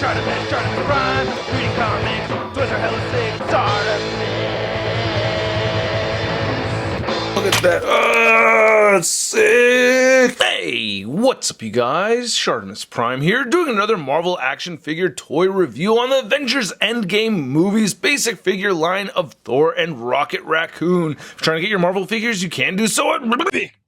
ShartimusPrime, reading comics, toys are hella sick, Look at that. It's sick. Hey, what's up, you guys? ShartimusPrime here, doing another Marvel action figure toy review on the Avengers Endgame movies basic figure line of Thor and Rocket Raccoon. If you're trying to get your Marvel figures, you can do so at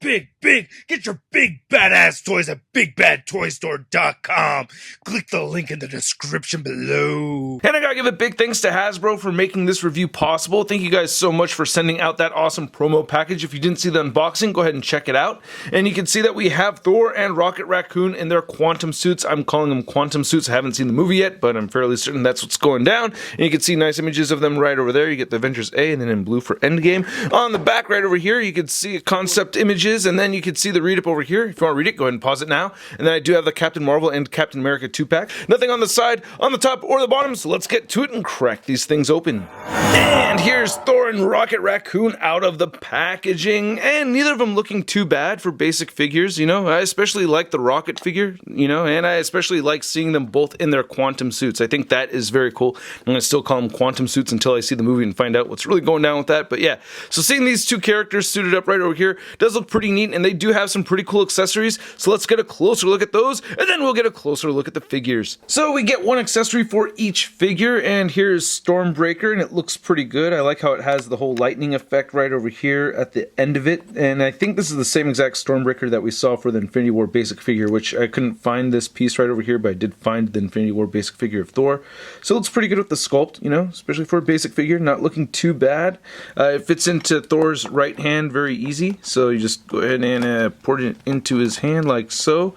Big. Get your big badass toys at BigBadToyStore.com. Click the link in the description below. And I gotta give a big thanks to Hasbro for making this review possible. Thank you guys so much for sending out that awesome promo package. If you didn't see the unboxing, go ahead and check it out. And you can see that we have Thor and Rocket Raccoon in their quantum suits. I'm calling them quantum suits. I haven't seen the movie yet, but I'm fairly certain that's what's going down. And you can see nice images of them right over there. You get the Avengers A and then in blue for Endgame. On the back right over here, you can see concept images, and then you can see the read-up over here. If you want to read it, go ahead and pause it now. And then I do have the Captain Marvel and Captain America 2-pack. Nothing on the side, on the top, or the bottom, so let's get to it and crack these things open. And here's Thor and Rocket Raccoon out of the packaging, and neither of them looking too bad for basic figures, you know. I especially like the Rocket figure, you know, and I especially like seeing them both in their quantum suits. I think that is very cool. I'm going to still call them quantum suits until I see the movie and find out what's really going down with that, but yeah. So seeing these two characters suited up right over here does look pretty neat, and they do have some pretty cool accessories, so let's get a closer look at those, and then we'll get a closer look at the figures. So we get one accessory for each figure, and here's Stormbreaker, and it looks pretty good. I like how it has the whole lightning effect right over here at the end of it, and I think this is the same exact Stormbreaker that we saw for the Infinity War basic figure, which I couldn't find this piece right over here, but I did find the Infinity War basic figure of Thor. So it looks pretty good with the sculpt, you know, especially for a basic figure, not looking too bad. It fits into Thor's right hand very easy, so you just go ahead and put it into his hand like so.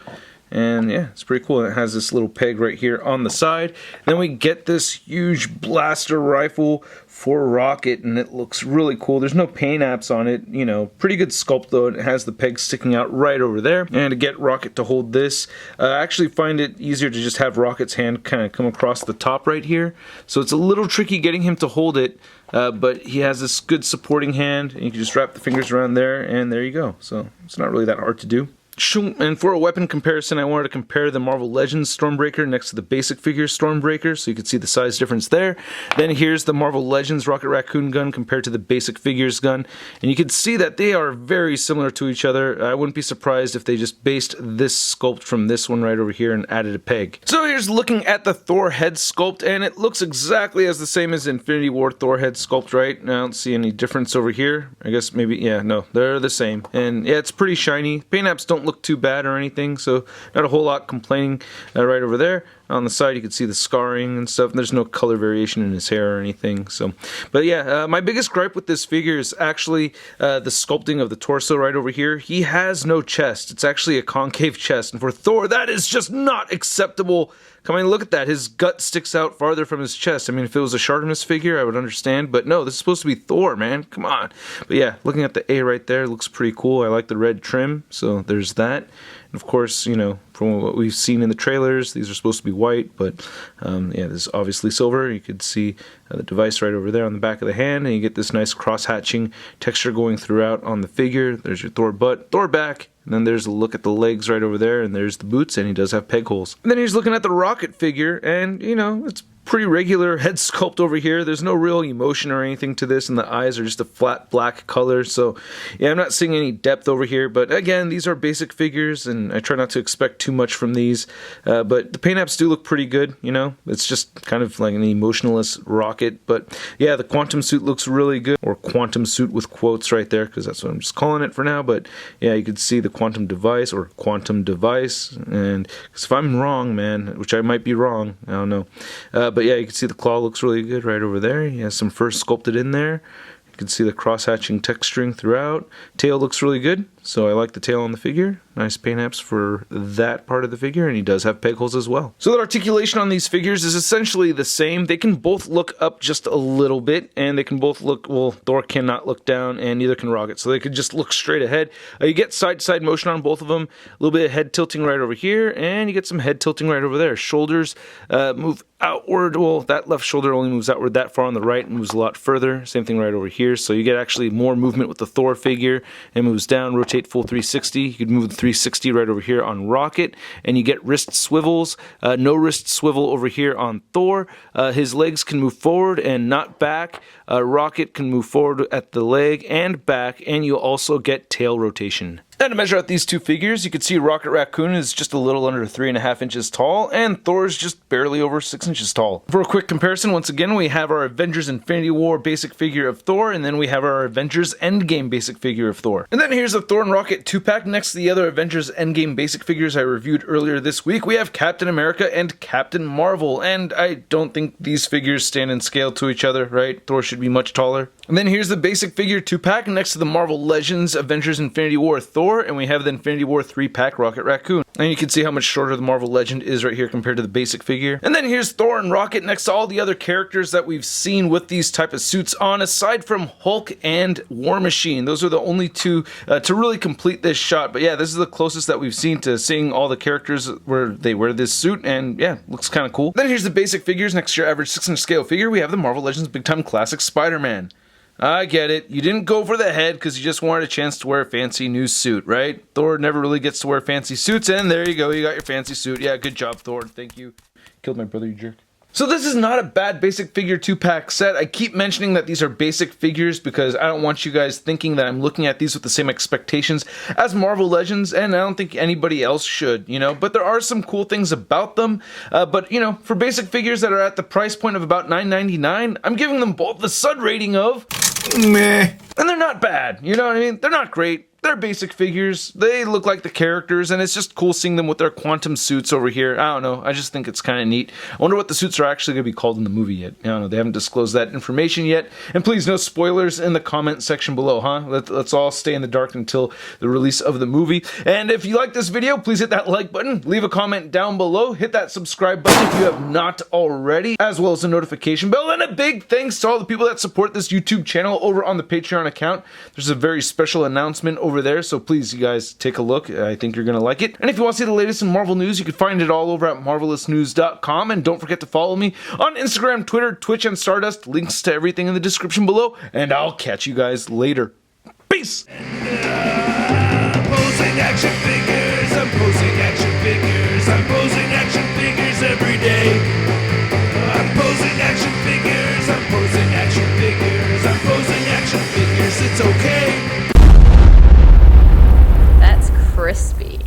And yeah, it's pretty cool. And it has this little peg right here on the side. Then we get this huge blaster rifle for Rocket, and it looks really cool. There's no paint apps on it, you know, pretty good sculpt though. It has the peg sticking out right over there. And to get Rocket to hold this, I actually find it easier to just have Rocket's hand kind of come across the top right here. So it's a little tricky getting him to hold it, but he has this good supporting hand, and you can just wrap the fingers around there, and there you go. So it's not really that hard to do. And for a weapon comparison, I wanted to compare the Marvel Legends Stormbreaker next to the basic figure Stormbreaker, so you can see the size difference there. Then here's the Marvel Legends Rocket Raccoon gun compared to the basic figures gun, and you can see that they are very similar to each other. I wouldn't be surprised if they just based this sculpt from this one right over here and added a peg. So here's looking at the Thor head sculpt, and it looks exactly as the same as Infinity War Thor head sculpt, right? I don't see any difference over here. I guess maybe, yeah, no, they're the same. And yeah, it's pretty shiny. Paint apps don't look too bad or anything, so not a whole lot complaining right over there. On the side you can see the scarring and stuff, and there's no color variation in his hair or anything. So, but yeah, my biggest gripe with this figure is actually the sculpting of the torso right over here. He has no chest. It's actually a concave chest, and for Thor that is just not acceptable. I mean, look at that. His gut sticks out farther from his chest. I mean, if it was a Shartimus figure, I would understand. But no, this is supposed to be Thor, man. Come on. But yeah, looking at the A right there, looks pretty cool. I like the red trim, so there's that. And of course, you know, from what we've seen in the trailers, these are supposed to be white, but yeah, this is obviously silver. You could see the device right over there on the back of the hand, and you get this nice cross-hatching texture going throughout on the figure. There's your Thor butt, Thor back, and then there's a look at the legs right over there, and there's the boots, and he does have peg holes. And then he's looking at the Rocket figure, and, you know, it's pretty regular head sculpt over here. There's no real emotion or anything to this, and the eyes are just a flat black color. So yeah, I'm not seeing any depth over here, but again, these are basic figures, and I try not to expect too much from these, but the paint apps do look pretty good, you know. It's just kind of like an emotionless Rocket, but yeah, the quantum suit looks really good, or quantum suit with quotes right there, because that's what I'm just calling it for now. But yeah, you could see the quantum device, or quantum device, and cause if I'm wrong, man, which I might be wrong, I don't know, but yeah, you can see the claw looks really good right over there. He has some fur sculpted in there. You can see the cross-hatching texturing throughout. Tail looks really good, so I like the tail on the figure. Nice paint apps for that part of the figure, and he does have peg holes as well. So the articulation on these figures is essentially the same. They can both look up just a little bit, and they can both look, well, Thor cannot look down, and neither can Rocket, so they could just look straight ahead. You get side-to-side motion on both of them, a little bit of head tilting right over here, and you get some head tilting right over there. Shoulders move outward. Well, that left shoulder only moves outward that far on the right and moves a lot further. Same thing right over here, so you get actually more movement with the Thor figure. It moves down, rotates rotate full 360. You could move the 360 right over here on Rocket, and you get wrist swivels. No wrist swivel over here on Thor. His legs can move forward and not back. Rocket can move forward at the leg and back, and you also get tail rotation. Now to measure out these two figures, you can see Rocket Raccoon is just a little under 3.5 inches tall, and Thor is just barely over 6 inches tall. For a quick comparison, once again, we have our Avengers Infinity War basic figure of Thor, and then we have our Avengers Endgame basic figure of Thor. And then here's the Thor and Rocket 2-pack. Next to the other Avengers Endgame basic figures I reviewed earlier this week, we have Captain America and Captain Marvel, and I don't think these figures stand in scale to each other, right? Thor should be much taller. And then here's the basic figure 2-pack next to the Marvel Legends Avengers Infinity War Thor, and we have the Infinity War 3-pack Rocket Raccoon. And you can see how much shorter the Marvel Legend is right here compared to the basic figure. And then here's Thor and Rocket next to all the other characters that we've seen with these type of suits on, aside from Hulk and War Machine. Those are the only two to really complete this shot. But yeah, this is the closest that we've seen to seeing all the characters where they wear this suit, and yeah, looks kind of cool. Then here's the basic figures next to your average 6-inch scale figure. We have the Marvel Legends Big Time Classic Spider-Man. I get it. You didn't go for the head because you just wanted a chance to wear a fancy new suit, right? Thor never really gets to wear fancy suits, and there you go. You got your fancy suit. Yeah, good job, Thor. Thank you. Killed my brother, you jerk. So this is not a bad basic figure 2-pack set. I keep mentioning that these are basic figures because I don't want you guys thinking that I'm looking at these with the same expectations as Marvel Legends, and I don't think anybody else should, you know. But there are some cool things about them. But, you know, for basic figures that are at the price point of about $9.99, I'm giving them both the SUD rating of meh. And they're not bad, you know what I mean? They're not great. They're basic figures. They look like the characters, and it's just cool seeing them with their quantum suits over here. I don't know. I just think it's kind of neat. I wonder what the suits are actually going to be called in the movie yet. I don't know. They haven't disclosed that information yet. And please, no spoilers in the comment section below, huh? Let's all stay in the dark until the release of the movie. And if you like this video, please hit that like button. Leave a comment down below. Hit that subscribe button if you have not already, as well as the notification bell. And a big thanks to all the people that support this YouTube channel over on the Patreon account. There's a very special announcement over there, so please, you guys, take a look. I think you're gonna like it. And if you want to see the latest in Marvel news, you can find it all over at marvelousnews.com. And don't forget to follow me on Instagram, Twitter, Twitch, and Stardust. Links to everything in the description below. And I'll catch you guys later. Peace. Posing action figures, I'm posing action figures, I'm posing action figures every day. I'm posing action figures, I'm posing action figures, I'm posing action figures, it's okay. That's crispy.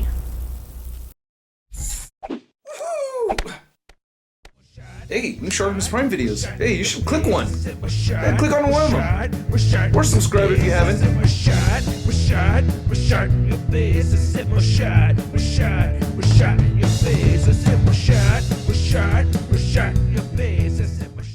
Hey, new ShartimusPrime videos. Hey, you should click one. Yeah, click on one of them. Or subscribe if you haven't. Your face, I said, we're shot in your face.